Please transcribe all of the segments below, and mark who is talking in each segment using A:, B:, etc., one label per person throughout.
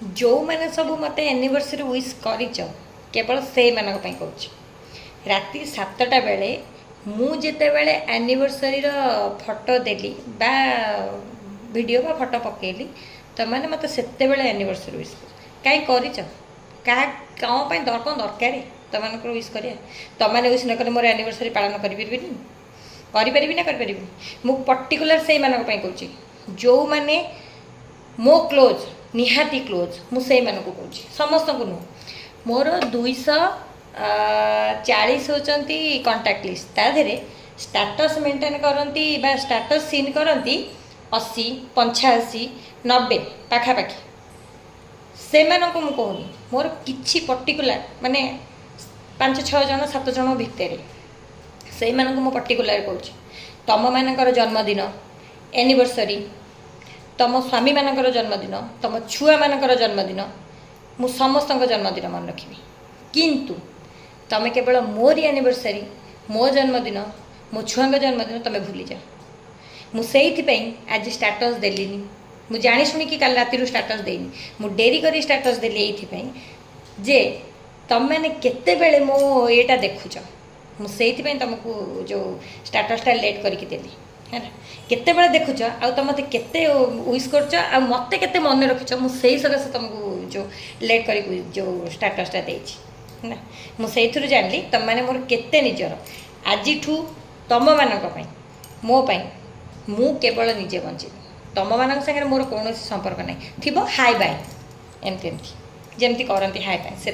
A: जो मैंने सब मत एनिवर्सरी विश कर केवल से मानक कहूँ राति 7टा बेले मुझे बेले एनिवर्सरी फोटो देली बा वीडियो बा फोटो पकेली तो मैंने मत से एनिवर्सरी विश कहीं कर कौन दरकार तुम विश कर तुमने विश न मोर एनिवर्सरी पालन करें ना करें मु पर्टिकुलर से मानक कहूँ जो मैंने मो क्लोज निहाती क्लोज मुझे कहूँ समस्त को नुह मोर 240 होती कंटाक्ट लिस्ट ताधे स्टाटस मेंटेन करती स्टाटस सीन करती 80 85 90 पाखापाखि से कहूनी मोर किसी पर्टिकुलर माने 5-6 जन 7 जन भितर से मु पर्टिकुलर कहूँ तुम मानकर जन्मदिन एनिवर्सरी तुम स्वामी मानकर जन्मदिन तुम छुआ मानकर जन्मदिन मु समस्त जन्मदिन मन रखी किंतु तुम केवल मोर एनिवर्सरी मो जन्मदिन मो छुआ जन्मदिन तुम भूली जा मुझे आज स्टाटस देलिनी मु जानी शुणी काल राति स्टाटस देनी मु डेरी कर स्टाटस देली ये जे तुम मैंने केते बेले मो येटा देखुच मुझे तुमको जो स्टाटसटा लेट करके देली है केते बेले देखुच आ तुम मत केते विश कर मत के मन रखिच मुझे सकाशे तुमको जो लेट कर जो स्टाटसटा देना मुझे जानली तुम मैंने मोर केते निजर आज तुम मानी मोपाई मु केवल निजे बंची तुम मान सागर मोर कौन संपर्क ना थी हाई बाय एमती एमती जमती करती हाई बाय से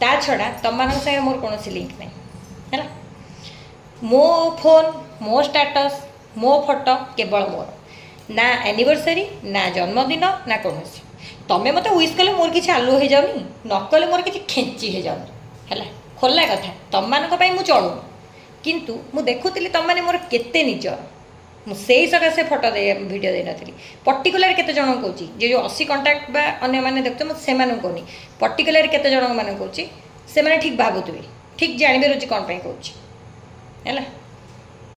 A: ता छड़ा तुम मान सागर मोर कौन लिंक ना है मो फोन मो स्टाटस मो फोटो केवल मोर ना एनिवर्सरी ना जन्मदिन ना कौन तमें मत विश कले मोर किसी आलू हो जाऊनी न कले मोर किसी खेची हो जाऊनी है खोला कथा तुम मानक मु चलू किंतु मु देखुली तुम मैंने मोर केते निजर मुझे सकाशे फोटो दे वीडियो दे नी पर्टिकुलर केते जन कहूँ जे जो 80 कंटाक्ट बा अन्य मैंने देखते मुझे कहूनी पर्टिकुलर केते जन मैंने कहूँ से मैंने ठीक भावुवे ठीक जानवे रोज कौन कहूँ है